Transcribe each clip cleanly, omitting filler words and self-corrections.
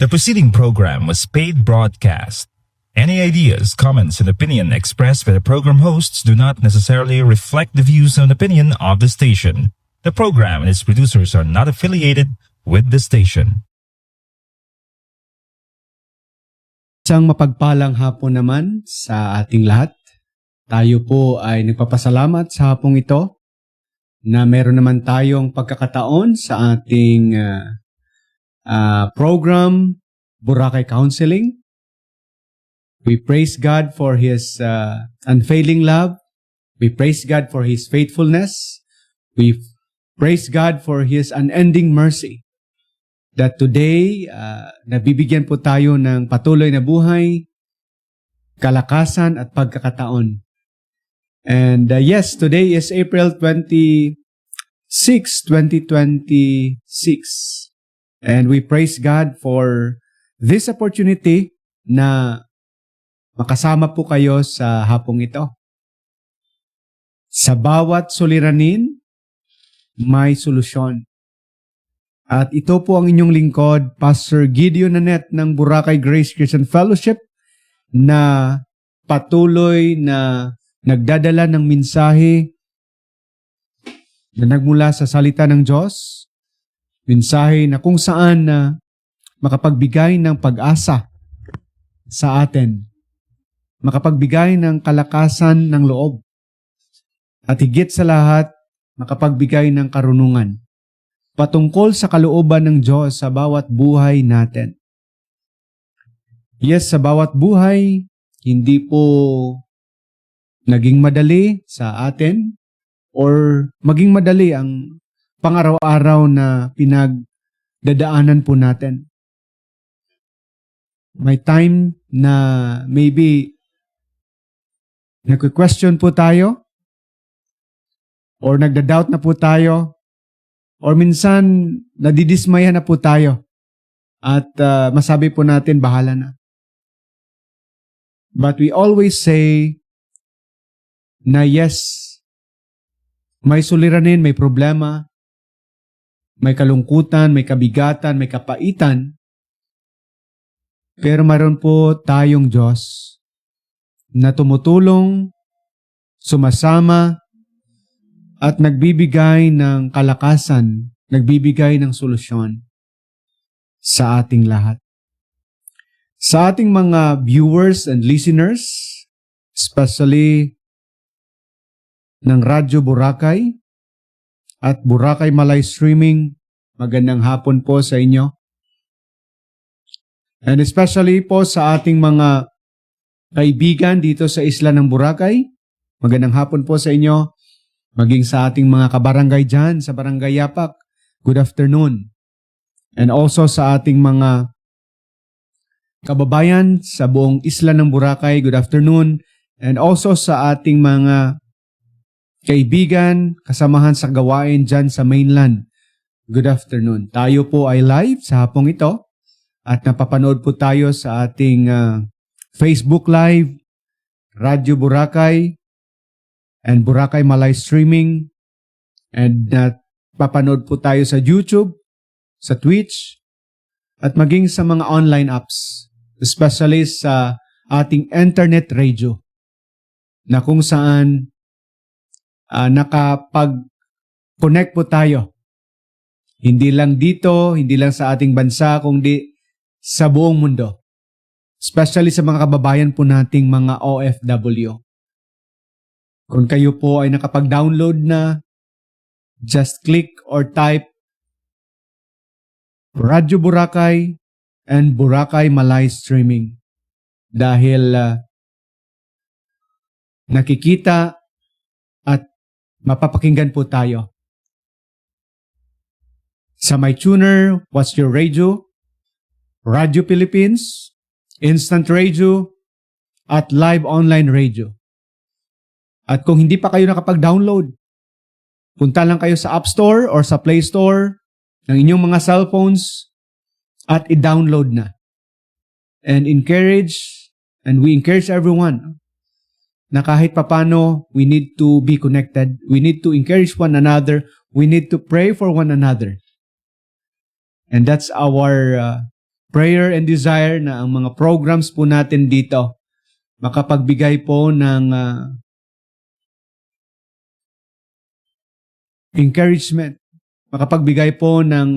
The preceding program was paid broadcast. Any ideas, comments, and opinion expressed by the program hosts do not necessarily reflect the views and opinion of the station. The program and its producers are not affiliated with the station. Isang mapagpalang hapon naman sa ating lahat. Tayo po ay nagpapasalamat sa hapong ito na meron naman tayong pagkakataon sa ating program, Boracay Counseling. We praise God for His unfailing love. We praise God for His faithfulness. We praise God for His unending mercy. That today, nabibigyan po tayo ng patuloy na buhay, kalakasan at pagkakataon. And yes, today is April 26, 2026. And we praise God for this opportunity na makasama po kayo sa hapong ito. Sa bawat suliranin, may solusyon. At ito po ang inyong lingkod, Pastor Gideon Nanette ng Boracay Grace Christian Fellowship na patuloy na nagdadala ng mensahe na nagmula sa salita ng Diyos. Mensahe na kung saan na makapagbigay ng pag-asa sa atin. Makapagbigay ng kalakasan ng loob. At higit sa lahat, makapagbigay ng karunungan patungkol sa kalooban ng Diyos sa bawat buhay natin. Yes, sa bawat buhay, hindi po naging madali sa atin or maging madali ang pang-araw-araw na pinagdadaanan po natin. May time na maybe nagque-question po tayo or nagda-doubt na po tayo or minsan nadidismaya na po tayo at masabi po natin bahala na. But we always say na yes, may suliranin, may problema, may kalungkutan, may kabigatan, may kapaitan, pero mayroon po tayong Diyos na tumutulong, sumasama, at nagbibigay ng kalakasan, nagbibigay ng solusyon sa ating lahat. Sa ating mga viewers and listeners, especially ng Radyo Boracay at Boracay Malay Streaming, magandang hapon po sa inyo. And especially po sa ating mga kaibigan dito sa isla ng Boracay, magandang hapon po sa inyo. Maging sa ating mga kabarangay dyan, sa Barangay Yapak, good afternoon. And also sa ating mga kababayan sa buong isla ng Boracay, good afternoon. And also sa ating mga kaibigan, kasamahan sa gawain dyan sa mainland, good afternoon. Tayo po ay live sa hapong ito at napapanood po tayo sa ating Facebook Live, Radyo Boracay, and Boracay Malay Streaming, and papanood po tayo sa YouTube, sa Twitch, at maging sa mga online apps, especially sa ating internet radio, na kung saan nakapag-connect po tayo. Hindi lang dito, hindi lang sa ating bansa, kundi sa buong mundo. Especially sa mga kababayan po nating mga OFW. Kung kayo po ay nakapag-download na, just click or type Radyo Boracay and Boracay Malay Streaming. Dahil nakikita at mapapakinggan po tayo. Sa MyTuner, What's Your Radio, Radio Philippines, Instant Radio, at Live Online Radio. At kung hindi pa kayo nakapag-download, punta lang kayo sa App Store or sa Play Store ng inyong mga cellphones at i-download na. And we encourage everyone na kahit papano, we need to be connected. We need to encourage one another. We need to pray for one another. And that's our prayer and desire na ang mga programs po natin dito makapagbigay po ng encouragement, makapagbigay po ng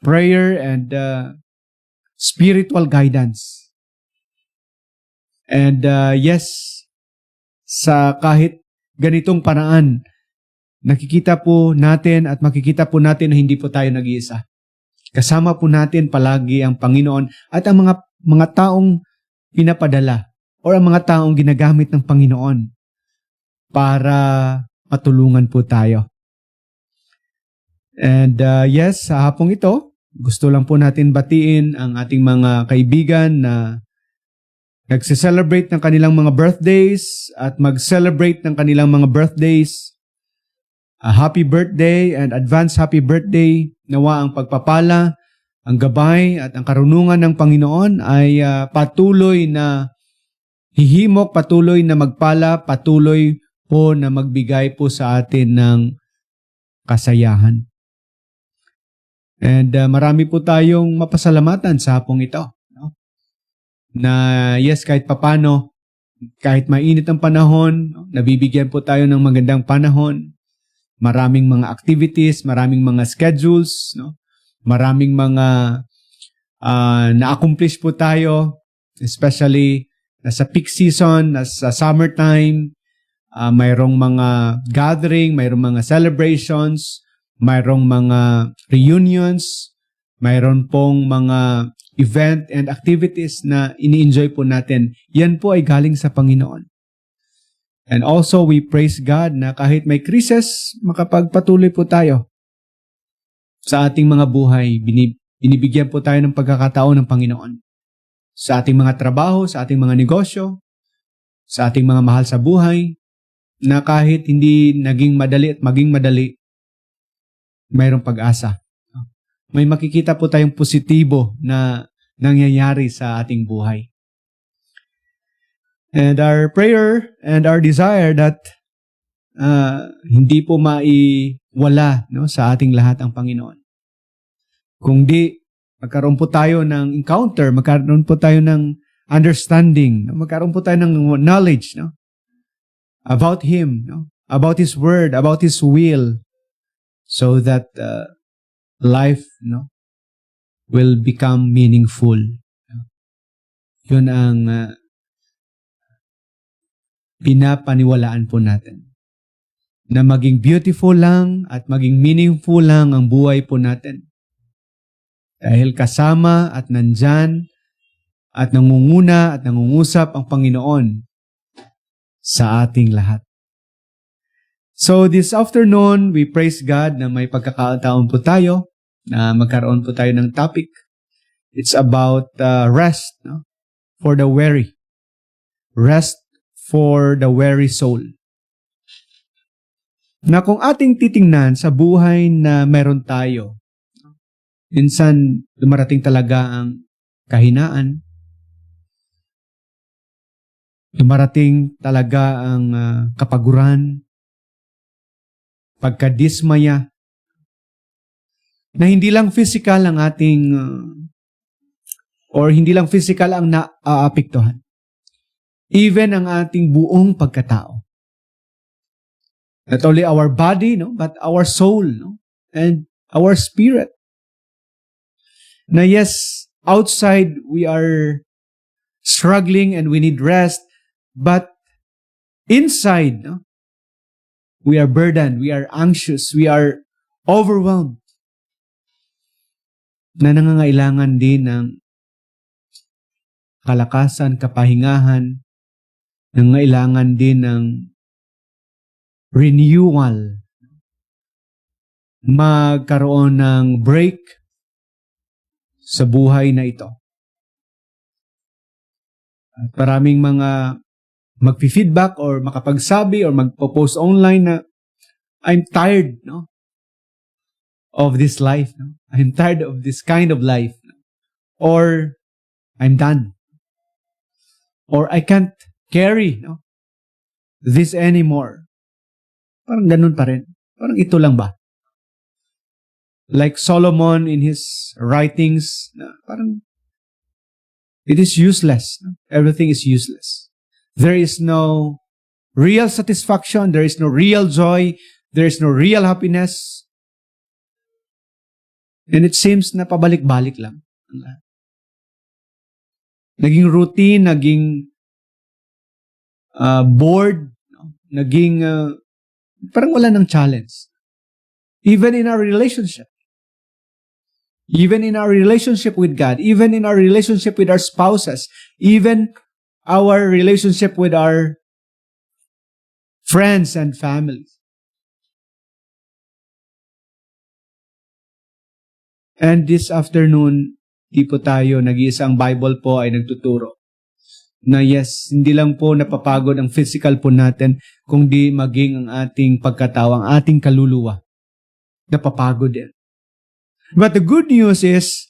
prayer and spiritual guidance. And yes, sa kahit ganitong paraan, nakikita po natin at makikita po natin na hindi po tayo nag-iisa. Kasama po natin palagi ang Panginoon at ang mga taong pinapadala o ang mga taong ginagamit ng Panginoon para matulungan po tayo. And yes, sa hapong ito, gusto lang po natin batiin ang ating mga kaibigan na nagse-celebrate ng kanilang mga birthdays at mag-celebrate ng kanilang mga birthdays. A happy birthday and advance happy birthday. Nawa ang pagpapala, ang gabay at ang karunungan ng Panginoon ay patuloy na hihimok, patuloy na magpala, patuloy po na magbigay po sa atin ng kasayahan. And marami po tayong mapasalamatan sa hapong ito. No? Na yes, kahit papano, kahit mainit ang panahon, no? Nabibigyan po tayo ng magandang panahon. Maraming mga activities, maraming mga schedules, no? Maraming mga na-accomplish po tayo, especially nasa peak season, nasa summertime, mayroong mga gathering, mayroong mga celebrations, mayroong mga reunions, mayroon pong mga event and activities na ini-enjoy po natin. Yan po ay galing sa Panginoon. And also, we praise God na kahit may krisis, makapagpatuloy po tayo sa ating mga buhay. Binibigyan po tayo ng pagkakataon ng Panginoon. Sa ating mga trabaho, sa ating mga negosyo, sa ating mga mahal sa buhay, na kahit hindi naging madali at maging madali, mayroong pag-asa. May makikita po tayong positibo na nangyayari sa ating buhay. And our prayer and our desire that hindi po maiwala, no, sa ating lahat ang Panginoon. Kung di, magkaroon po tayo ng encounter, magkaroon po tayo ng understanding, no? Magkaroon po tayo ng knowledge, no? About Him, no? About His Word, about His will, so that life, no, will become meaningful. Yun ang pinapaniwalaan po natin. Na maging beautiful lang at maging meaningful lang ang buhay po natin. Dahil kasama at nandyan at nangunguna at nangungusap ang Panginoon sa ating lahat. So this afternoon, we praise God na may pagkakataon po tayo na magkaroon po tayo ng topic. It's about rest, no? For the weary. Rest for the weary soul. Na kung ating titingnan sa buhay na meron tayo, minsan dumarating talaga ang kahinaan, dumarating talaga ang kapaguran, pagkadismaya, na hindi lang physical ang ating, or hindi lang physical ang naaapektuhan. Even ang ating buong pagkatao. Not only our body, no, but our soul, no, and our spirit. Na yes, outside we are struggling and we need rest, but inside, no, we are burdened, we are anxious, we are overwhelmed. Na nangangailangan din ng kalakasan, kapahingahan, nangangailangan din ng renewal, magkaroon ng break sa buhay na ito. At maraming mga magfi-feedback or makapagsabi or magpo-post online na I'm tired, no, of this life. No? I'm tired of this kind of life. No? Or I'm done. Or I can't carry, no, this anymore. Parang ganun pa rin. Parang ito lang ba? like Solomon in his writings, na parang it is useless. Everything is useless. There is no real satisfaction. There is no real joy. There is no real happiness. And it seems na pabalik-balik lang ang lahat. Naging routine, naging bored, no? Naging parang wala ng challenge. Even in our relationship. Even in our relationship with God. Even in our relationship with our spouses. Even our relationship with our friends and families. And this afternoon, di po tayo, nag-iisang Bible po ay nagtuturo na yes, hindi lang po napapagod ang physical po natin, kundi maging ang ating pagkatao, ang ating kaluluwa. Napapagod din. But the good news is,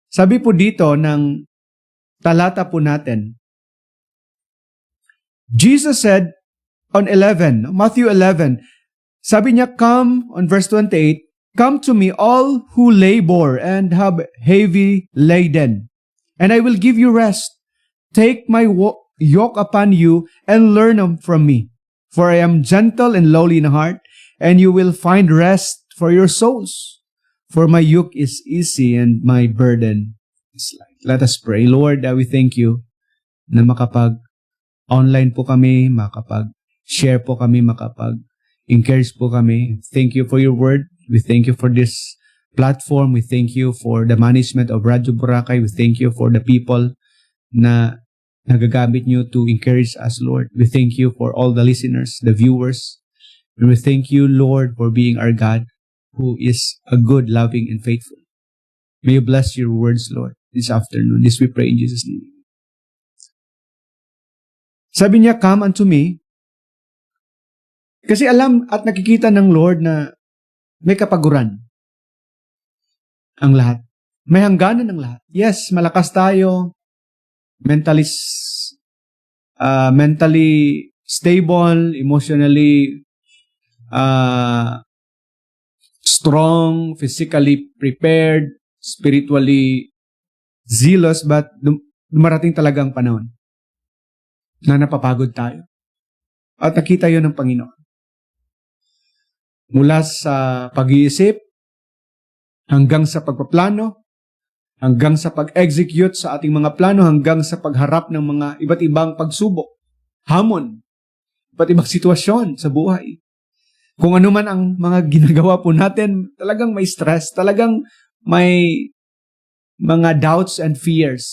sabi po dito ng talata po natin, Jesus said on Matthew 11, sabi niya, come, on verse 28, come to me all who labor and have heavy laden, and I will give you rest. Take my yoke upon you and learn from me. For I am gentle and lowly in heart, and you will find rest for your souls. For my yoke is easy and my burden is light. Let us pray. Lord, we thank you na makapag-online po kami, makapag-share po kami, makapag-encourage po kami. Thank you for your word. We thank you for this platform. We thank you for the management of Radyo Boracay. We thank you for the people na nagagamit nyo to encourage us, Lord. We thank you for all the listeners, the viewers. And we thank you, Lord, for being our God, who is a good, loving, and faithful. May you bless your words, Lord, this afternoon. This we pray in Jesus' name. Sabi niya, come unto me. Kasi alam at nakikita ng Lord na may kapaguran ang lahat. May hangganan ng lahat. Yes, malakas tayo. Mentally stable, emotionally strong, physically prepared, spiritually zealous, but dumarating talagang panahon na napapagod tayo. At nakita yun ng Panginoon. Mula sa pag-iisip, hanggang sa pagpaplano, hanggang sa pag-execute sa ating mga plano, hanggang sa pagharap ng mga iba't ibang pagsubok, hamon, iba't ibang sitwasyon sa buhay. Kung ano man ang mga ginagawa po natin, talagang may stress, talagang may mga doubts and fears,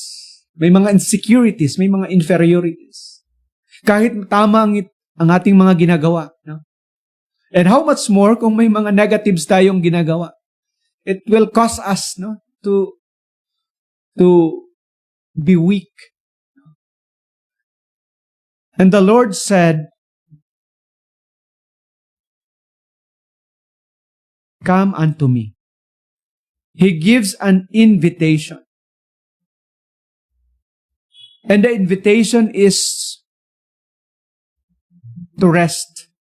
may mga insecurities, may mga inferiorities. Kahit tama ang ating mga ginagawa. No? And how much more kung may mga negatives tayong ginagawa? It will cause us to be weak. And the Lord said, come unto me. He gives an invitation. And the invitation is to rest.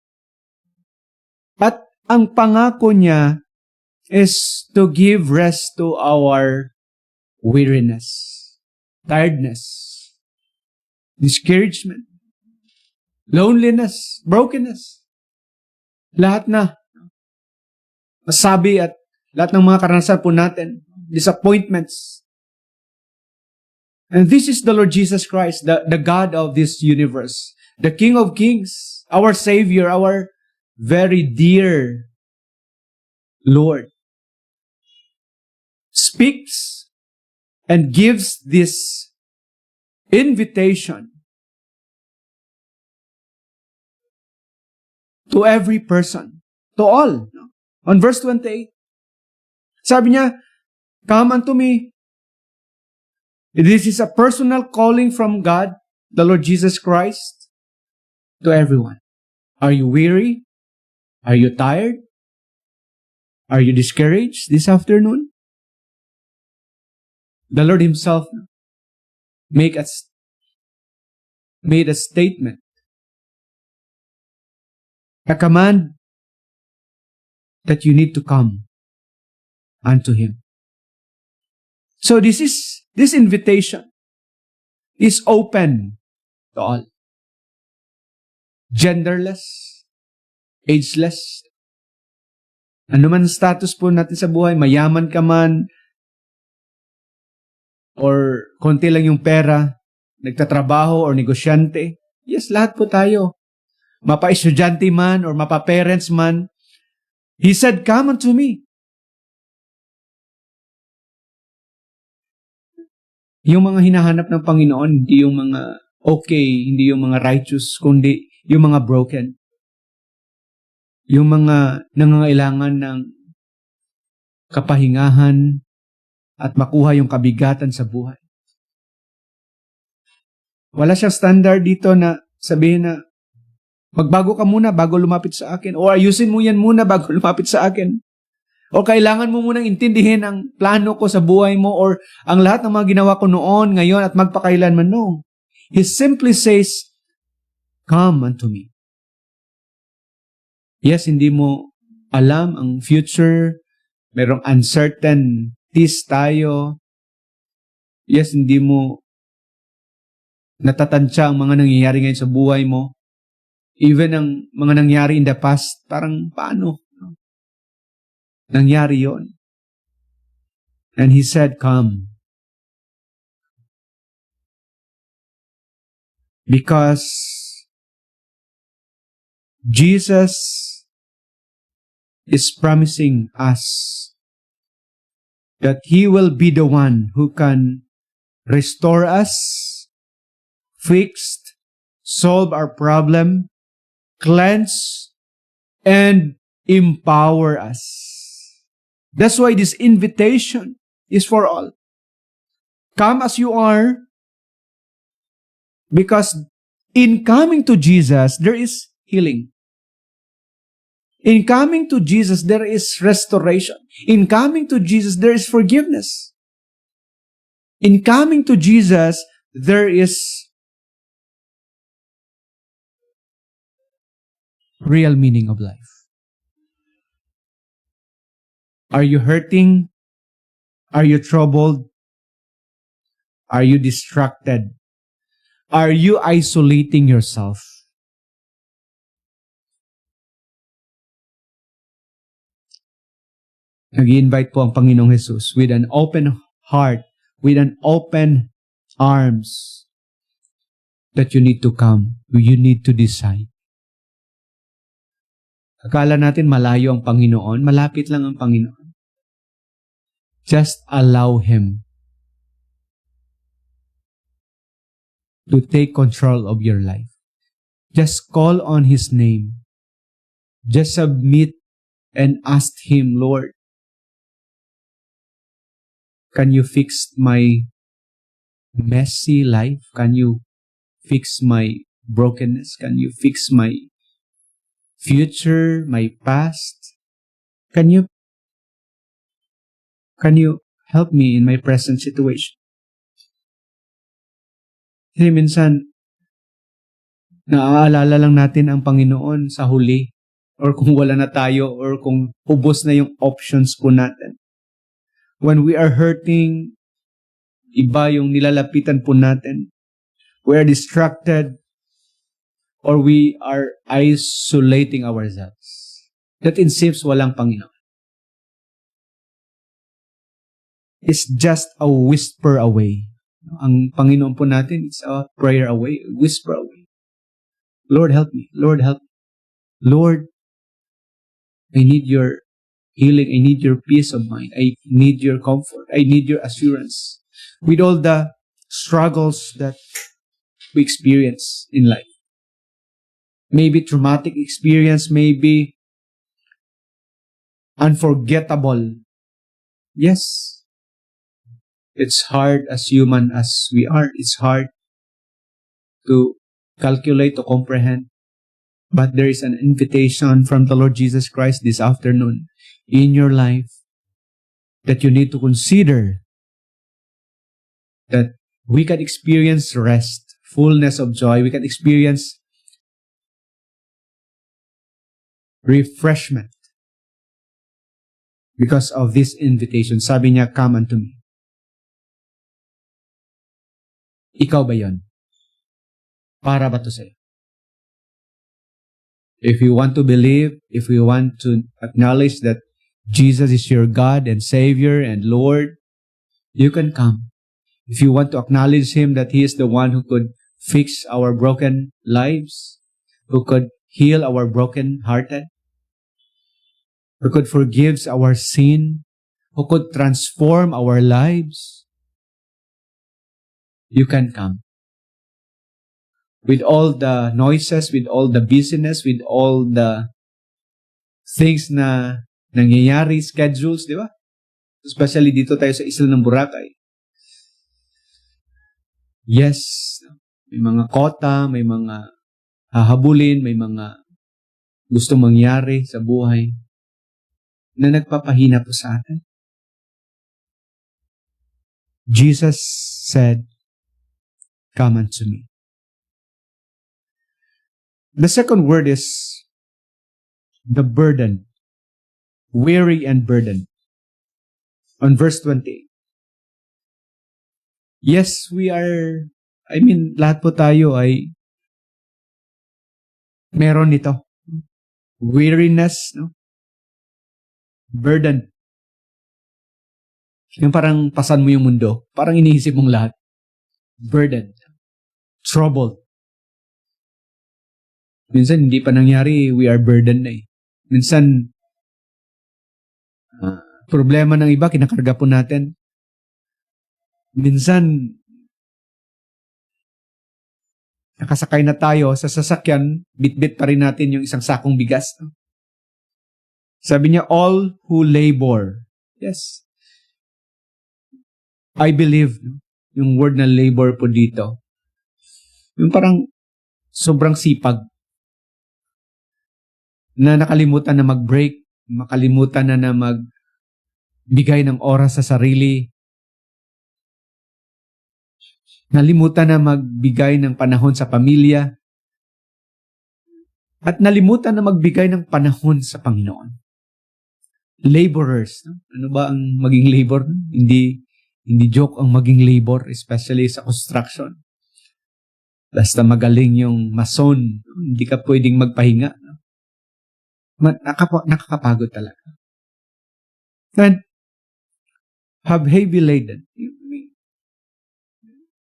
At ang pangako niya is to give rest to our weariness, tiredness, discouragement, loneliness, brokenness. Lahat na. Masabi at lahat ng mga karanasan po natin, disappointments. And this is the Lord Jesus Christ, the God of this universe, the King of Kings, our Savior, our very dear Lord, speaks and gives this invitation to every person, to all. On verse 28, sabi niya, come unto me. This is a personal calling from God, the Lord Jesus Christ, to everyone. Are you weary? Are you tired? Are you discouraged this afternoon? The Lord Himself made a statement, a command that you need to come. unto Him. So this invitation is open to all. Genderless, ageless. Ano man status po natin sa buhay, mayaman ka man, or konti lang yung pera, nagtatrabaho or negosyante. Yes, lahat po tayo. Mapa-estudyante man or mapa-parents man. He said, "Come unto me." Yung mga hinahanap ng Panginoon, hindi yung mga okay, hindi yung mga righteous, kundi yung mga broken. Yung mga nangangailangan ng kapahingahan at makuha yung kabigatan sa buhay. Wala siyang standard dito na sabihin na magbago ka muna bago lumapit sa akin, o ayusin mo yan muna bago lumapit sa akin, o kailangan mo munang intindihin ang plano ko sa buhay mo, or ang lahat ng mga ginawa ko noon, ngayon at magpakailanman. No. He simply says, "Come unto me." Yes, hindi mo alam ang future. Merong uncertainties tayo. Yes, hindi mo natatansya ang mga nangyayari ngayon sa buhay mo. Even ang mga nangyari in the past, parang paano? Nangyari yon. And He said, "Come." Because Jesus is promising us that He will be the one who can restore us, fix, solve our problem, cleanse, and empower us. That's why this invitation is for all. Come as you are, because in coming to Jesus, there is healing. In coming to Jesus, there is restoration. In coming to Jesus, there is forgiveness. In coming to Jesus, there is real meaning of life. Are you hurting? Are you troubled? Are you distracted? Are you isolating yourself? Nag-i-invite po ang Panginoong Jesus with an open heart, with an open arms, that you need to come. You need to decide. Akala natin malayo ang Panginoon, malapit lang ang Panginoon. Just allow Him to take control of your life. Just call on His name. Just submit and ask Him, "Lord, can you fix my messy life? Can you fix my brokenness? Can you fix my future, my past? Can you help me in my present situation?" Kasi minsan, naaalala lang natin ang Panginoon sa huli, or kung wala na tayo, or kung ubos na yung options po natin. When we are hurting, iba yung nilalapitan po natin. We are distracted, or we are isolating ourselves. That it seems walang Panginoon. It's just a whisper away. Ang Panginoon po natin is a prayer away, a whisper away. Lord, help me. Lord, help me. Lord, I need your healing. I need your peace of mind. I need your comfort. I need your assurance. With all the struggles that we experience in life. Maybe traumatic experience, maybe unforgettable. Yes. It's hard as human as we are. It's hard to calculate, to comprehend. But there is an invitation from the Lord Jesus Christ this afternoon in your life that you need to consider that we can experience rest, fullness of joy. We can experience refreshment because of this invitation. Sabi niya, come unto me. Ikaw ba yon? Para ba to sa'yo? If you want to believe, if you want to acknowledge that Jesus is your God and Savior and Lord, you can come. If you want to acknowledge Him that He is the one who could fix our broken lives, who could heal our broken hearted, who could forgive our sin, who could transform our lives, you can come. With all the noises, with all the busyness, with all the things na nangyayari, schedules, di ba? Especially dito tayo sa isla ng Boracay. Yes, may mga kota, may mga hahabulin, may mga gusto mangyari sa buhay na nagpapahina po sa atin. Jesus said, come unto me. The second word is the burden. Weary and burdened. On verse 28. Yes, lahat po tayo ay meron nito. Weariness, no? Burden. Yung parang pasan mo yung mundo. Parang iniisip mong lahat. Burden. Trouble. Minsan, hindi pa nangyari, we are burdened na eh. Minsan, problema ng iba, kinakarga po natin. Minsan, nakasakay na tayo sa sasakyan, bit-bit pa rin natin yung isang sakong bigas. No? Sabi niya, all who labor. Yes. I believe, no? Yung word na labor po dito. Yung parang sobrang sipag. Na nakalimutan na mag-break, makalimutan na magbigay ng oras sa sarili, nalimutan na magbigay ng panahon sa pamilya, at nalimutan na magbigay ng panahon sa Panginoon. Laborers. No? Ano ba ang maging labor? Hindi joke ang maging labor, especially sa construction. Basta magaling yung mason, hindi ka pwedeng magpahinga. No? Nakakapagod talaga. And have heavy laden.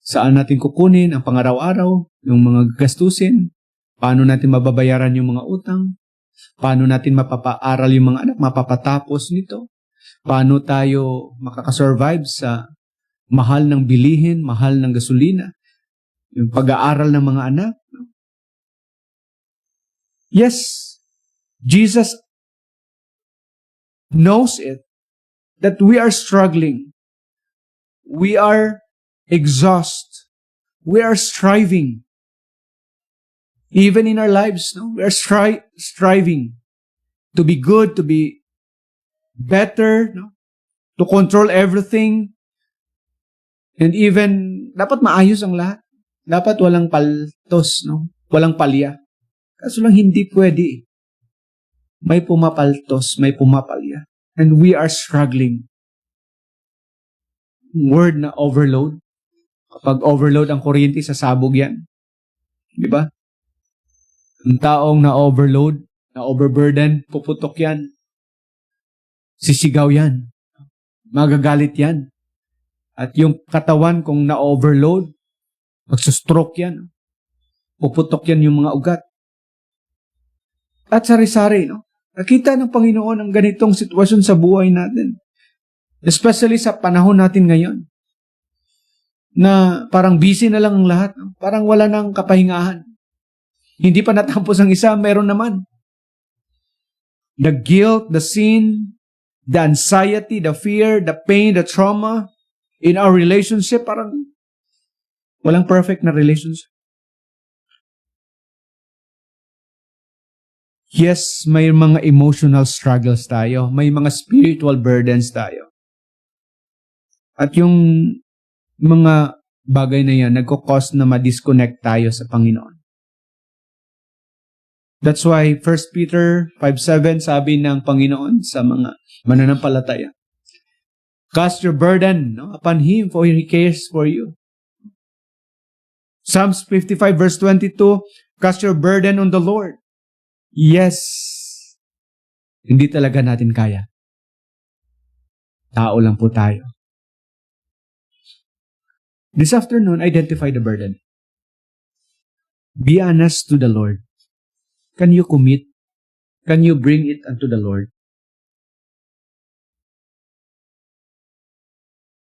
Saan natin kukunin ang pangaraw-araw, yung mga gastusin, paano natin mababayaran yung mga utang, paano natin mapapaaral yung mga anak, mapapatapos nito, paano tayo makakasurvive sa mahal ng bilihin, mahal ng gasolina, yung pag-aaral ng mga anak. Yes, Jesus knows it, that we are struggling. We are exhausted. We are striving. Even in our lives, no? We are striving to be good, to be better, no? To control everything. And even, dapat maayos ang lahat. Dapat walang paltos, no? Walang palya. Kaso lang hindi pwede. May pumapaltos, may pumapalya. And we are struggling. Word na overload. Kapag overload ang kuryente, sasabog yan. Di ba? Ang taong na-overload, na-overburden, puputok yan. Sisigaw yan. Magagalit yan. At yung katawan kung na-overload, magsustroke yan. Puputok yan yung mga ugat. At sari-sari, no? Nakita ng Panginoon ang ganitong sitwasyon sa buhay natin. Especially sa panahon natin ngayon. Na parang busy na lang ang lahat. No? Parang wala nang kapahingahan. Hindi pa natapos ang isa, meron naman. The guilt, the sin, the anxiety, the fear, the pain, the trauma in our relationship, parang walang perfect na relationship. Yes, may mga emotional struggles tayo. May mga spiritual burdens tayo. At yung mga bagay na yan, nagkukos na ma-disconnect tayo sa Panginoon. That's why 1 Peter 5:7 sabi ng Panginoon sa mga mananampalataya, cast your burden upon Him for He cares for you. Psalms 55 verse 22, cast your burden on the Lord. Yes, hindi talaga natin kaya. Tao lang po tayo. This afternoon, identify the burden. Be honest to the Lord. Can you commit? Can you bring it unto the Lord?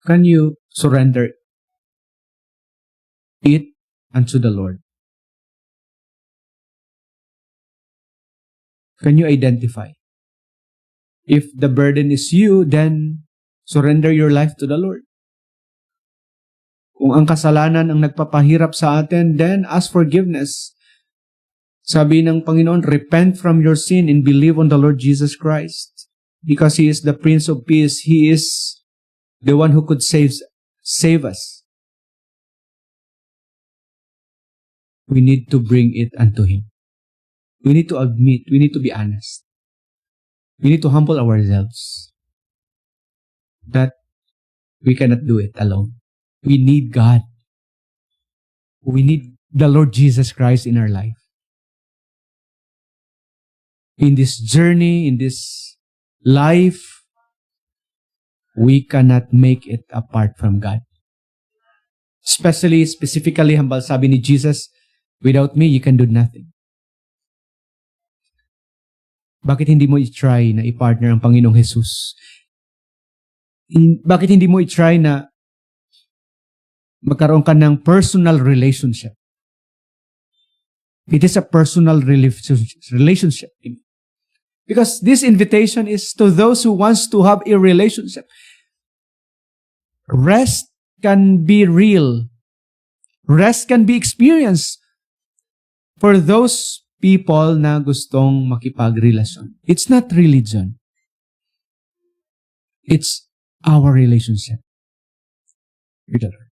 Can you surrender it unto the Lord? Can you identify? If the burden is you, then surrender your life to the Lord. Kung ang kasalanan ang nagpapahirap sa atin, then ask forgiveness. Sabi ng Panginoon, repent from your sin and believe on the Lord Jesus Christ. Because He is the Prince of Peace. He is the one who could save us. We need to bring it unto Him. We need to admit, we need to be honest. We need to humble ourselves that we cannot do it alone. We need God. We need the Lord Jesus Christ in our life. In this journey, in this life, we cannot make it apart from God. Specifically, hambal sabi ni Jesus, without me, you can do nothing. Bakit hindi mo i-try na i-partner ang Panginoong Jesus? Bakit hindi mo i-try na magkaroon ka ng personal relationship? It is a personal relationship. Because this invitation is to those who wants to have a relationship. Rest can be real. Rest can be experienced for those people na gustong makipagrelasyon. It's not religion. It's our relationship with the Lord.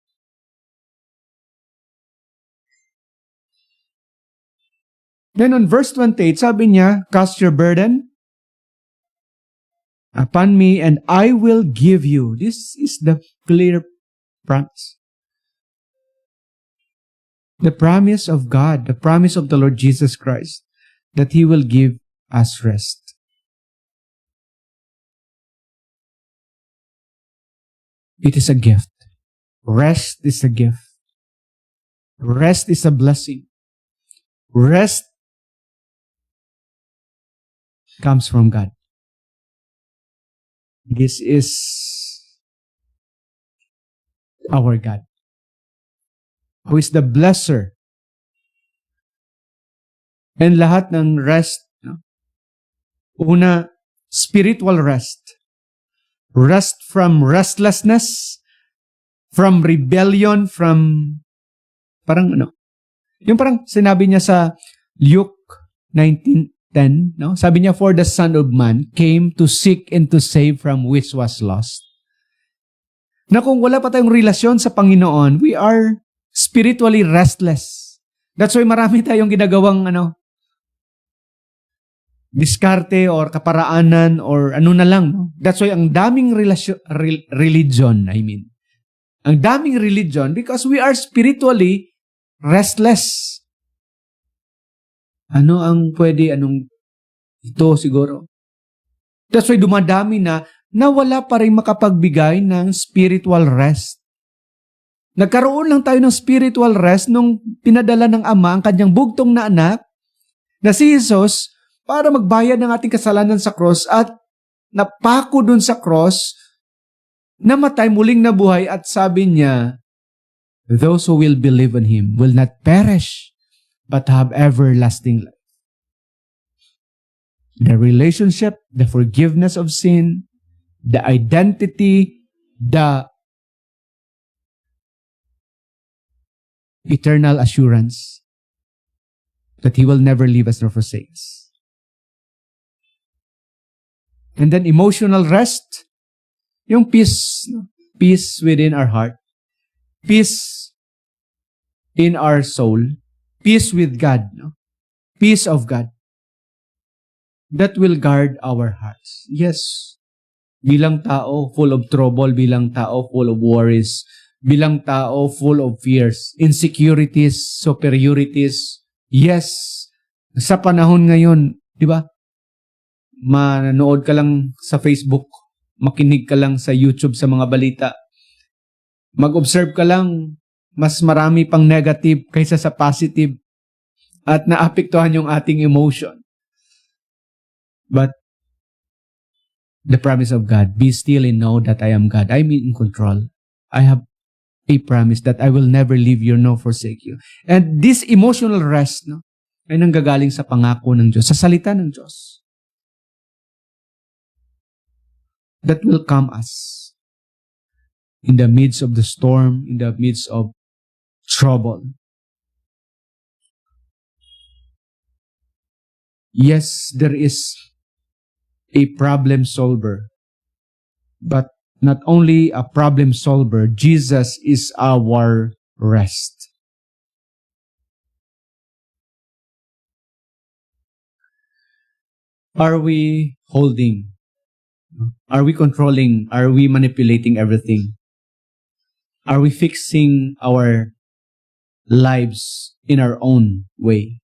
Then on verse 28, sabi niya, cast your burden upon me and I will give you. This is the clear promise. The promise of God, the promise of the Lord Jesus Christ, that He will give us rest. It is a gift. Rest is a gift. Rest is a blessing. Rest comes from God. This is our God, who is the blesser. And lahat ng rest, una, spiritual rest. Rest from restlessness, from rebellion, from yung parang sinabi niya sa Luke 19:10, no? Sabi niya, for the Son of Man came to seek and to save from which was lost. Na kung wala pa tayong relasyon sa Panginoon, we are spiritually restless. That's why marami tayong ginagawang diskarte or kaparaanan or ano na lang. No? That's why ang daming religion, Ang daming religion because we are spiritually restless. Ano ang pwede, ito siguro. That's why dumadami na wala pa rin makapagbigay ng spiritual rest. Nagkaroon lang tayo ng spiritual rest nung pinadala ng Ama ang kanyang bugtong na anak na si Jesus para magbayad ng ating kasalanan sa cross at napako dun sa cross, namatay, muling nabuhay at sabi niya, those who will believe in Him will not perish but have everlasting life. The relationship, the forgiveness of sin, the identity, the eternal assurance that He will never leave us nor forsake us. And then emotional rest, yung peace within our heart, peace in our soul, peace with God, peace of God. that will guard our hearts. Yes, bilang tao full of trouble, bilang tao full of worries, bilang tao full of fears, insecurities, superiorities. Yes, sa panahon ngayon, di ba? Manonood ka lang sa Facebook, makinig ka lang sa YouTube sa mga balita. Mag-observe ka lang, mas marami pang negative kaysa sa positive at naapektuhan yung ating emotion. But the promise of God, be still and know that I am God. I'm in control. I have a promise that I will never leave you nor forsake you. And this emotional rest, no, ay nanggagaling sa pangako ng Diyos, sa salita ng Diyos. That will calm us in the midst of the storm, in the midst of trouble. Yes, there is a problem solver. But not only a problem solver, Jesus is our rest. Are we holding? Are we controlling? Are we manipulating everything? Are we fixing our lives in our own way?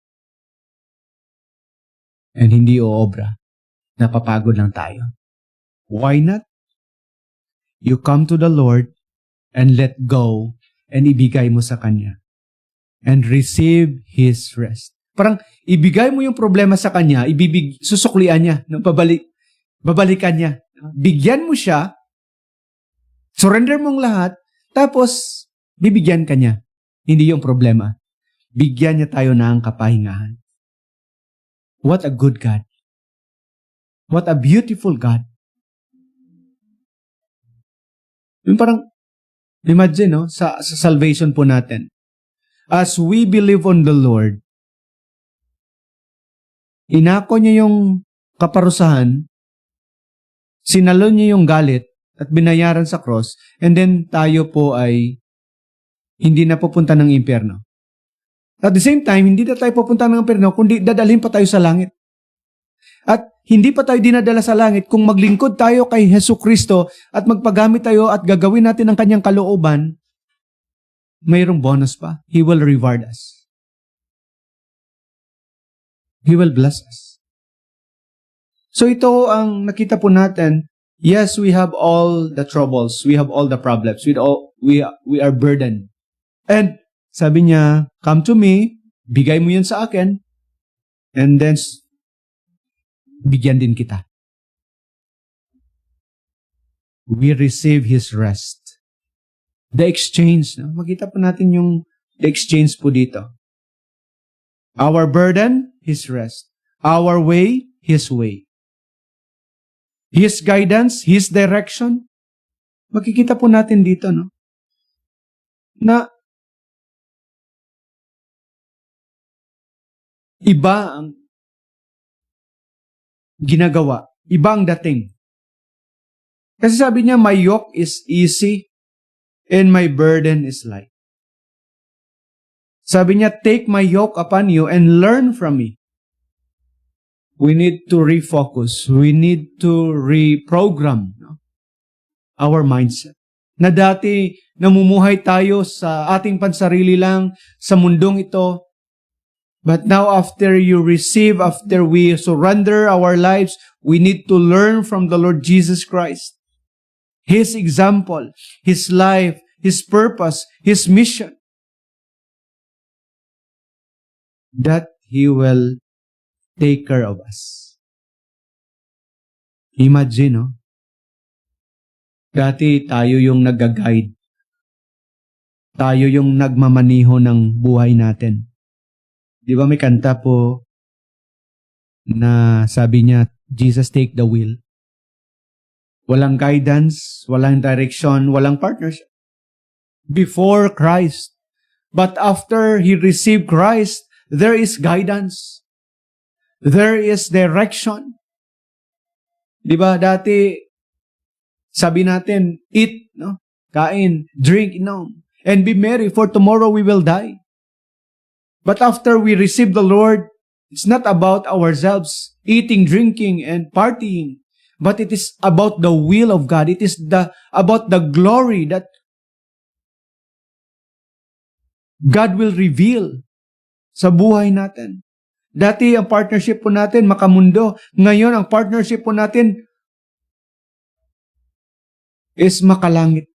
And hindi oobra. Napapagod lang tayo. Why not? You come to the Lord and let go and ibigay mo sa Kanya. And receive His rest. Parang ibigay mo yung problema sa Kanya, susuklian niya, babalikan niya. Bigyan mo siya, surrender mong lahat, tapos bibigyan ka niya. Hindi yung problema. Bigyan niya tayo ng kapahingahan. What a good God. What a beautiful God. Yung parang, imagine, no, sa salvation po natin. As we believe on the Lord, inako niya yung kaparusahan, sinalo niya yung galit, at binayaran sa cross, and then tayo po ay hindi na pupunta ng impyerno. At the same time, hindi na tayo pupunta ng impyerno, kundi dadalhin pa tayo sa langit. At hindi pa tayo dinadala sa langit kung maglingkod tayo kay Jesucristo at magpagamit tayo at gagawin natin ang kanyang kalooban, mayroong bonus pa. He will reward us. He will bless us. So ito ang nakita po natin. Yes, we have all the troubles. We have all the problems. We are burdened. And sabi niya, come to me, bigay mo yun sa akin, and then bigyan din kita. We receive His rest. The exchange. No? Makita po natin yung the exchange po dito. Our burden, His rest. Our way, His way. His guidance, His direction. Makikita po natin dito, no? Na iba ang ginagawa. Iba ang dating. Kasi sabi niya, my yoke is easy and my burden is light. Sabi niya, take my yoke upon you and learn from me. We need to refocus. We need to reprogram, no, our mindset. Na dati, namumuhay tayo sa ating pansarili lang, sa mundong ito. But now after we surrender our lives, we need to learn from the Lord Jesus Christ. His example, His life, His purpose, His mission. That He will take care of us. Imagine, no? Dati tayo yung nag-guide. Tayo yung nagmamaniho ng buhay natin. Di ba may kanta po na sabi niya, Jesus take the wheel. Walang guidance, walang direction, walang partnership. Before Christ. But after He received Christ, there is guidance. There is direction. Di ba dati, sabi natin, eat, no? Kain, drink, inom, and be merry, for tomorrow we will die. But after we receive the Lord, it's not about ourselves. eating, drinking, and partying. But it is about the will of God. It is about the glory that God will reveal sa buhay natin. Dati ang partnership po natin makamundo. Ngayon ang partnership po natin is makalangit.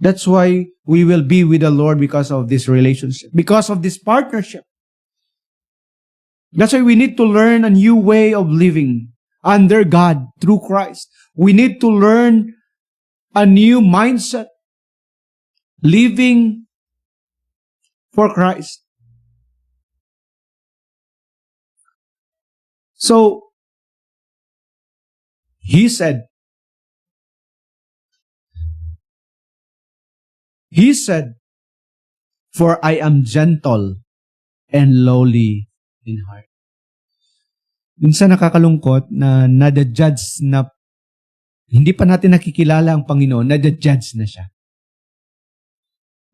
That's why we will be with the Lord because of this relationship, because of this partnership. That's why we need to learn a new way of living under God through Christ. We need to learn a new mindset, living for Christ. So, He said, "For I am gentle and lowly in heart." Minsan nakakalungkot na nada-judge na hindi pa natin nakikilala ang Panginoon, nada-judge na siya.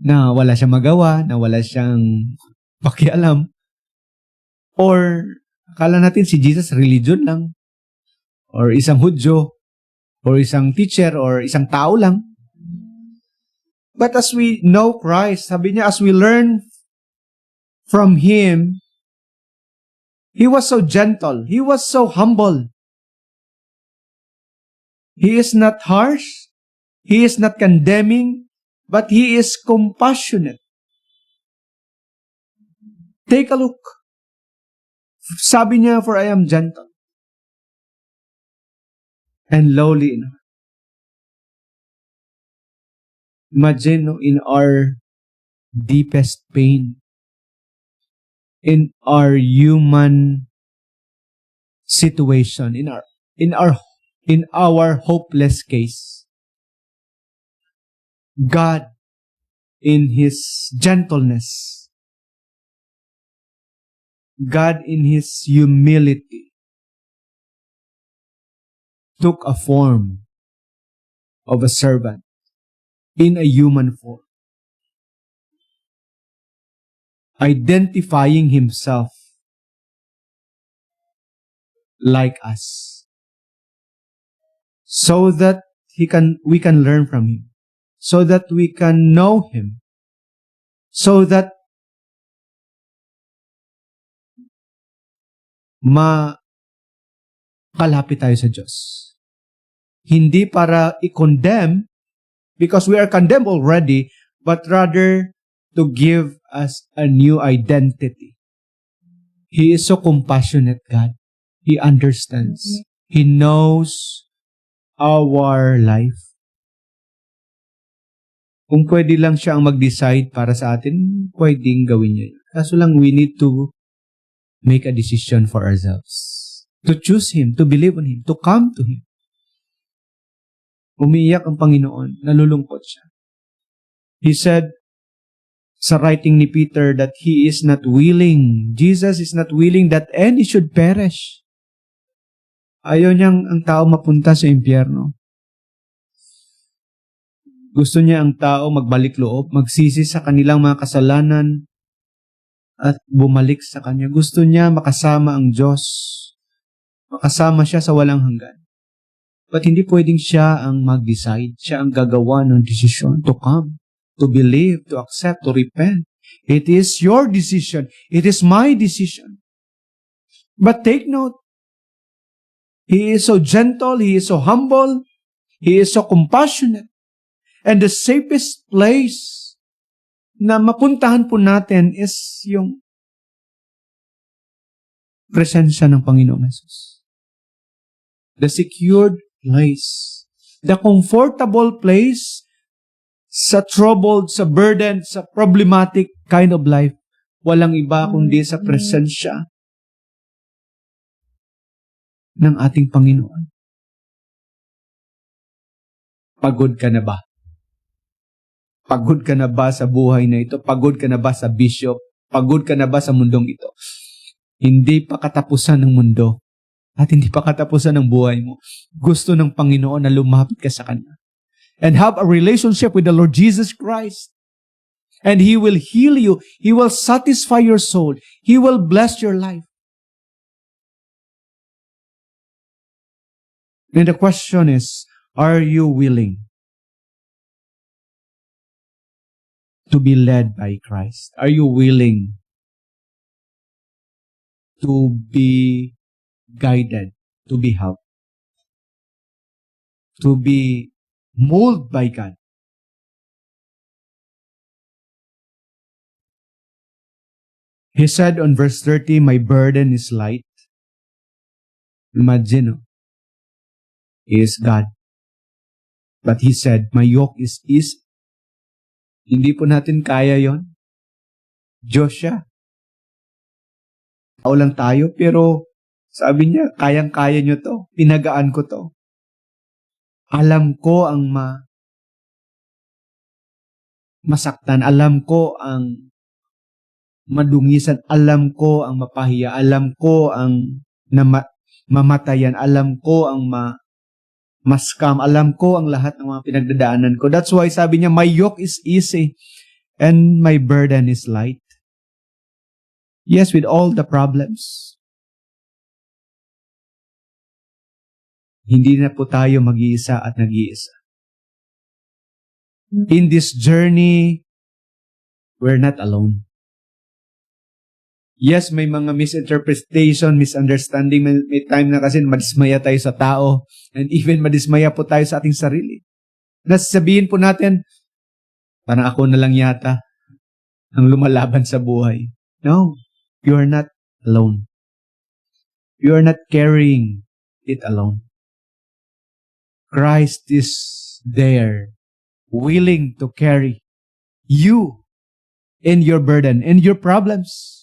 Na wala siyang magawa, na wala siyang pakialam. Or akala natin si Jesus religion lang. Or isang Hudyo. Or isang teacher. Or isang tao lang. But as we know Christ, sabi niya, as we learn from Him, He was so gentle. He was so humble. He is not harsh. He is not condemning. But He is compassionate. Take a look. Sabi niya, "For I am gentle and lowly in heart." Imagine, no, in our deepest pain, in our human situation, in our hopeless case, God, in His gentleness, God in His humility, took a form of a servant in a human form, identifying Himself like us, so that we can learn from Him, so that we can know Him, so that makalapit tayo sa Diyos. Hindi para i-condemn, because we are condemned already, but rather to give us a new identity. He is so compassionate, God. He understands. He knows our life. Kung pwede lang siya ang mag-decide para sa atin, pwedeng gawin niya. Kaso lang, we need to make a decision for ourselves. To choose Him, to believe on Him, to come to Him. Umiiyak ang Panginoon, nalulungkot siya. He said sa writing ni Peter that He is not willing, Jesus is not willing that any should perish. Ayaw niyang ang tao mapunta sa impyerno. Gusto niya ang tao magbalik loob, magsisi sa kanilang mga kasalanan at bumalik sa Kanya. Gusto niya makasama ang Diyos. Makasama siya sa walang hanggan. But hindi pwedeng siya ang mag-decide. Siya ang gagawa ng desisyon to come, to believe, to accept, to repent. It is your decision. It is my decision. But take note, He is so gentle, He is so humble, He is so compassionate. And the safest place na mapuntahan po natin is yung presensya ng Panginoon Jesus. The secured place. The comfortable place sa troubled, sa burdened, sa problematic kind of life. Walang iba kundi sa presensya ng ating Panginoon. Pagod ka na ba? Pagod ka na ba sa buhay na ito? Pagod ka na ba sa bisyo? Pagod ka na ba sa mundong ito? Hindi pa katapusan ng mundo at hindi pa katapusan ng buhay mo. Gusto ng Panginoon na lumapit ka sa Kanya and have a relationship with the Lord Jesus Christ. And He will heal you. He will satisfy your soul. He will bless your life. And the question is, are you willing to be led by Christ? Are you willing to be guided, to be helped, to be molded by God? He said on verse 30, my burden is light. Imagine, no? He is God. But He said, my yoke is easy. Hindi po natin kaya yon. Diyos siya. Tao lang tayo, pero sabi niya, kayang-kaya nyo to. Pinagaan ko to. Alam ko ang masaktan. Alam ko ang madungisan. Alam ko ang mapahiya. Alam ko ang mamatayan. Alam ko ang maskam. Alam ko ang lahat ng mga pinagdadaanan ko. That's why sabi niya, my yoke is easy and my burden is light. Yes, with all the problems. Hindi na po tayo mag-iisa at nag-iisa. In this journey, we're not alone. Yes, may mga misinterpretation, misunderstanding. May time na kasi madismaya tayo sa tao and even madismaya po tayo sa ating sarili. Nasasabihin po natin, parang ako na lang yata ang lumalaban sa buhay. No, you are not alone. You are not carrying it alone. Christ is there, willing to carry you in your burden, in your problems.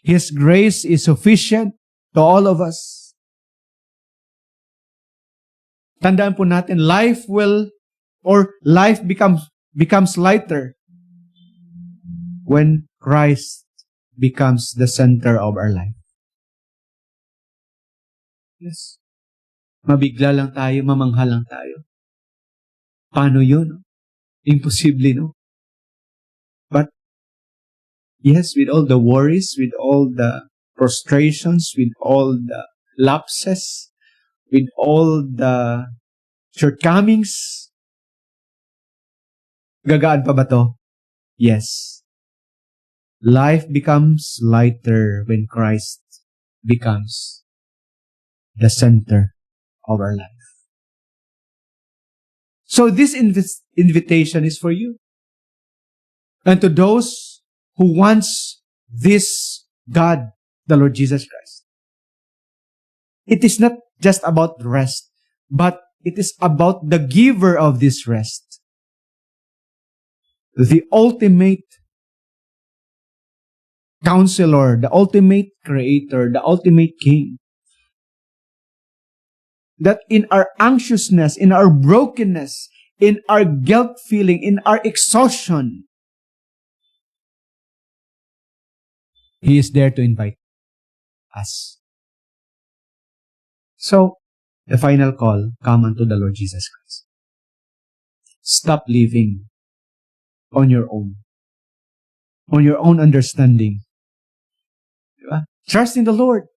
His grace is sufficient to all of us. Tandaan po natin, life becomes lighter when Christ becomes the center of our life. Yes. Mabigla lang tayo, mamangha lang tayo. Paano yun? Imposible, no? But yes, with all the worries, with all the frustrations, with all the lapses, with all the shortcomings, gagaan pa ba to? Yes. Life becomes lighter when Christ becomes the center of our life. So this invitation is for you. And to those who wants this God, the Lord Jesus Christ. It is not just about rest, but it is about the giver of this rest. The ultimate counselor, the ultimate creator, the ultimate king. That in our anxiousness, in our brokenness, in our guilt feeling, in our exhaustion, He is there to invite us. So, the final call, come unto the Lord Jesus Christ. Stop living on your own understanding. Diba? Trust in the Lord.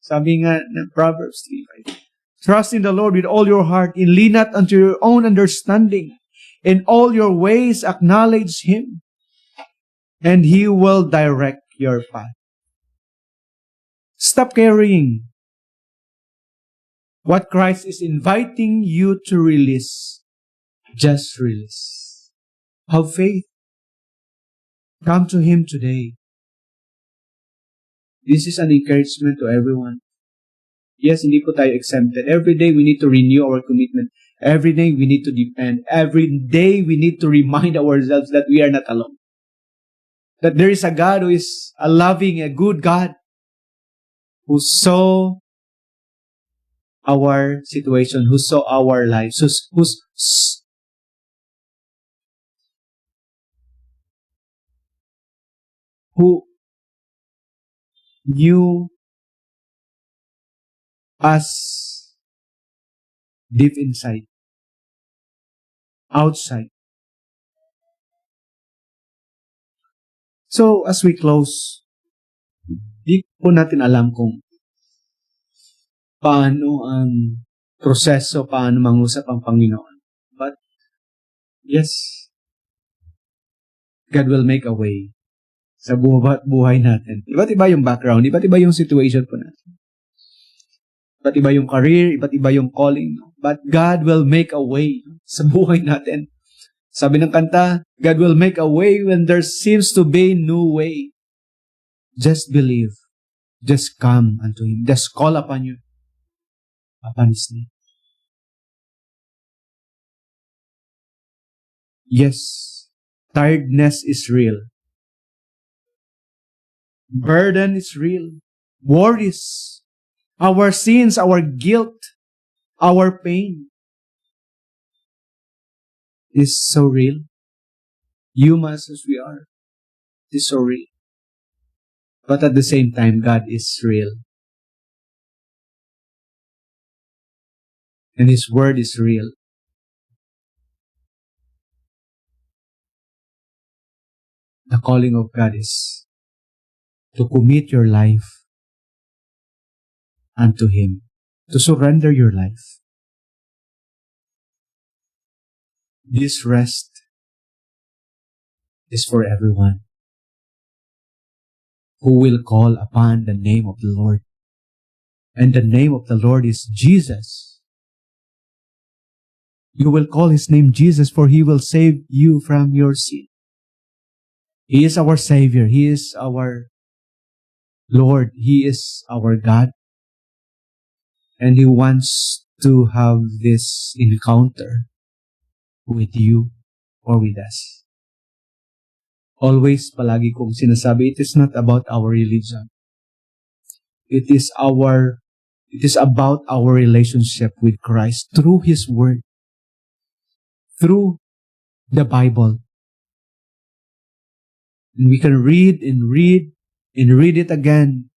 Sabi nga ng Proverbs 3:5. Trust in the Lord with all your heart, and lean not unto your own understanding. In all your ways acknowledge Him, and He will direct your path. Stop carrying what Christ is inviting you to release. Just release. Have faith. Come to Him today. This is an encouragement to everyone. Yes, hindi po tayo exempted. Every day we need to renew our commitment. Every day we need to depend. Every day we need to remind ourselves that we are not alone. That there is a God who is a loving, a good God who saw our situation, who saw our lives, who knew us deep inside, outside. So, as we close, di po natin alam kung paano ang proseso paano mangusap ang Panginoon. But, yes, God will make a way sa buhay natin. Iba't iba yung background, iba't iba yung situation po natin. Iba't iba yung career, iba't iba yung calling. But God will make a way sa buhay natin. Sabi ng kanta, God will make a way when there seems to be no way. Just believe. Just come unto Him. Just call upon His name. Yes, tiredness is real. Burden is real. Worries, our sins, our guilt, our pain is so real. Humans as we are, it is so real. But at the same time, God is real. And His Word is real. The calling of God is to commit your life unto Him, to surrender your life. This rest is for everyone who will call upon the name of the Lord. And the name of the Lord is Jesus. You will call His name Jesus, for He will save you from your sin. He is our Savior. He is our Lord. He is our God. And He wants to have this encounter with you or with us. Always, palagi kong sinasabi, it is not about our religion. It is about our relationship with Christ through His Word, through the Bible. And we can read and read and read it again.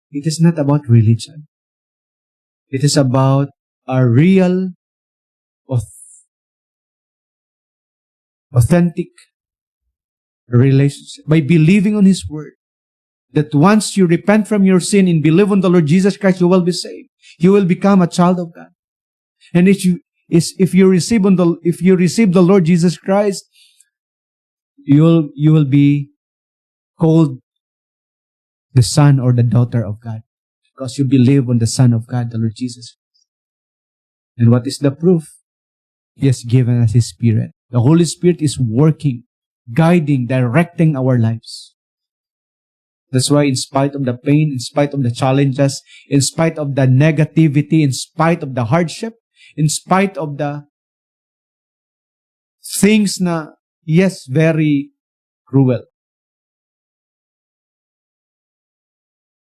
It is not about religion. It is about a real, authentic relationship. By believing on His Word, that once you repent from your sin and believe on the Lord Jesus Christ, you will be saved. You will become a child of God. And if you receive the Lord Jesus Christ, you will be called the son or the daughter of God, because you believe on the Son of God, the Lord Jesus Christ. And what is the proof? He has given us His Spirit. The Holy Spirit is working, guiding, directing our lives. That's why in spite of the pain, in spite of the challenges, in spite of the negativity, in spite of the hardship, in spite of the things na, yes, very cruel,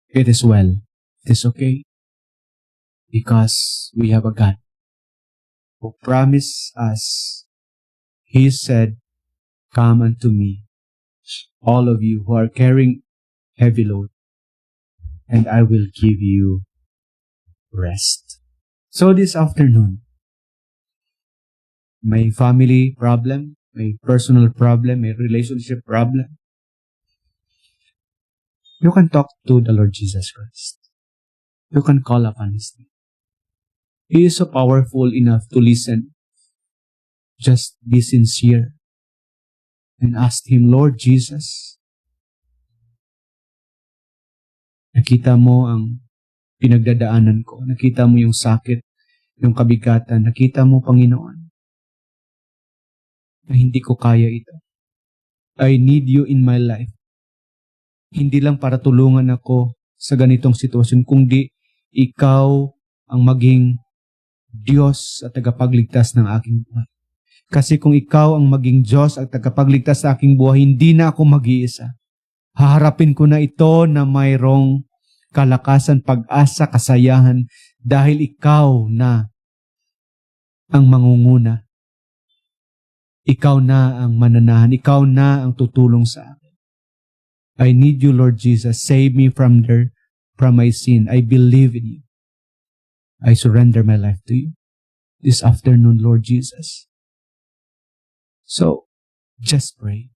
it is well. It is okay. Because we have a God who promised us. He said, "Come unto me, all of you who are carrying heavy load, and I will give you rest." So this afternoon, may family problem, may personal problem, may relationship problem, you can talk to the Lord Jesus Christ. You can call upon His name. He is so powerful enough to listen. Just be sincere and ask Him, "Lord Jesus, nakita mo ang pinagdadaanan ko. Nakita mo yung sakit, yung kabigatan. Nakita mo, Panginoon, na hindi ko kaya ito. I need you in my life. Hindi lang para tulungan ako sa ganitong sitwasyon, kundi ikaw ang maging Diyos at tagapagligtas ng aking buhay. Kasi kung ikaw ang maging Diyos at tagapagligtas sa aking buhay, hindi na ako mag-iisa. Haharapin ko na ito na mayroong kalakasan, pag-asa, kasayahan, dahil ikaw na ang mangunguna. Ikaw na ang mananahan. Ikaw na ang tutulong sa akin. I need you, Lord Jesus. Save me from my sin. I believe in you. I surrender my life to you this afternoon, Lord Jesus. So, just pray.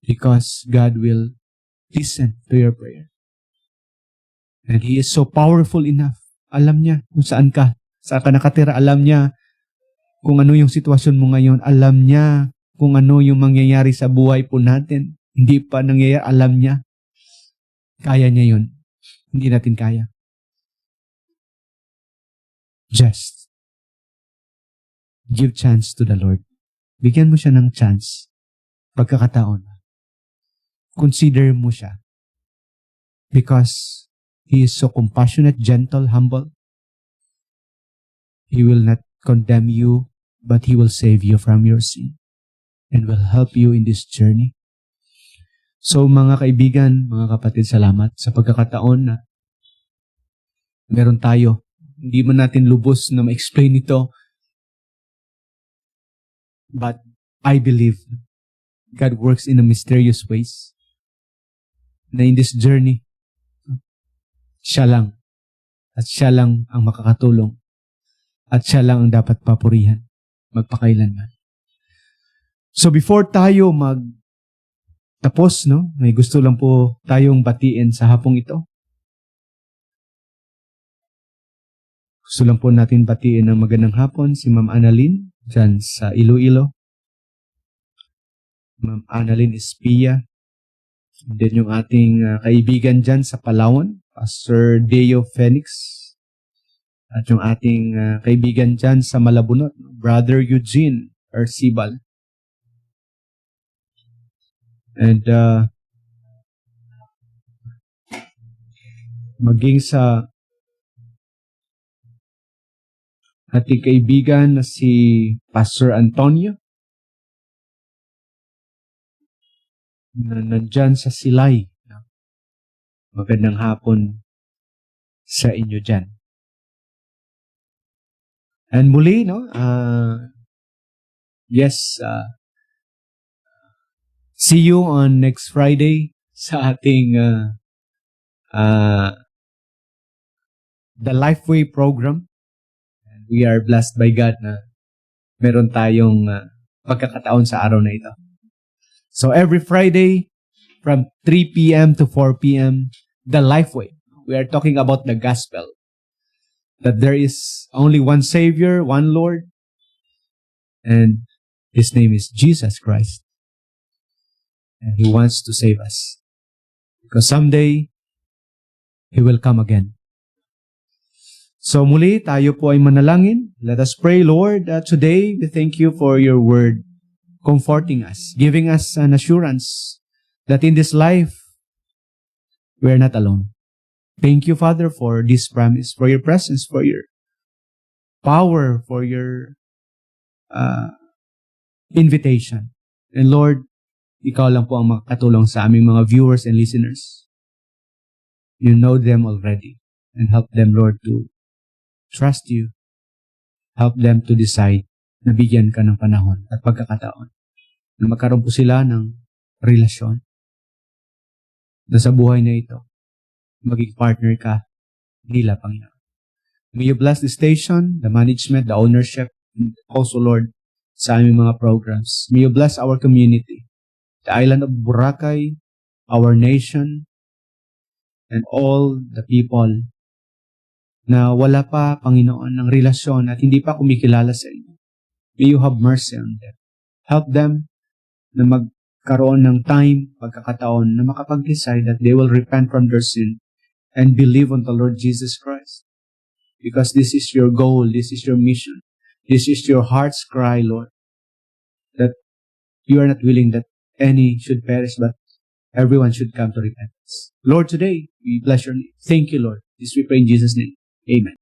Because God will listen to your prayer. And He is so powerful enough Alam niya kung saan ka nakatira. Alam niya kung ano yung sitwasyon mo ngayon. Alam niya kung ano yung mangyayari sa buhay po natin. Hindi pa nangyayari, alam niya. Kaya niya yun. Hindi natin kaya. Just give chance to the Lord. Bigyan mo siya ng chance. Pagkakataon. Consider mo siya. Because He is so compassionate, gentle, humble. He will not condemn you, but He will save you from your sin and will help you in this journey. So mga kaibigan, mga kapatid, salamat sa pagkakataon na meron tayo. Hindi man natin lubos na ma-explain ito, but I believe God works in a mysterious ways na in this journey, siya lang. At siya lang ang makakatulong. At siya lang ang dapat papurihan. Magpakailanman. So before tayo magtapos, no? May gusto lang po tayong batiin sa hapong ito. Gusto lang po natin batiin ng magandang hapon si Ma'am Annalyn dyan sa Iloilo. Ma'am Annalyn Espia. And then yung ating kaibigan dyan sa Palawan, Pastor Deo Phoenix. At yung ating kaibigan dyan sa Malabunot, Brother Eugene Arcibal. And maging sa ating kaibigan na si Pastor Antonio na nandyan sa Silay. Magandang hapon sa inyo dyan. And muli, no? See you on next Friday sa ating The Lifeway program. And we are blessed by God na meron tayong pagkakataon sa araw na ito. So every Friday from 3 p.m. to 4 p.m., The Lifeway. We are talking about the gospel. That there is only one Savior, one Lord, and His name is Jesus Christ. And He wants to save us. Because someday, He will come again. So muli, tayo po ay manalangin. Let us pray, Lord, today we thank you for your word, comforting us, giving us an assurance that in this life, we are not alone. Thank you, Father, for this promise, for your presence, for your power, for your invitation. And Lord, Ikaw lang po ang makakatulong sa aming mga viewers and listeners. You know them already. And help them, Lord, to trust you. Help them to decide na bigyan ka ng panahon at pagkakataon na magkaroon po sila ng relasyon na sa buhay na ito, maging partner ka nila, Panginoon. May you bless the station, the management, the ownership, and also, Lord, sa aming mga programs. May you bless our community, the island of Boracay, our nation, and all the people na wala pa, Panginoon, ng relasyon at hindi pa kumikilala sa inyo. May you have mercy on them. Help them na magkaroon ng time, pagkakataon, na makapag-decide that they will repent from their sin and believe on the Lord Jesus Christ. Because this is your goal, this is your mission, this is your heart's cry, Lord, that you are not willing that any should perish, but everyone should come to repentance. Lord, today, we bless your name. Thank you, Lord. This we pray in Jesus' name. Amen.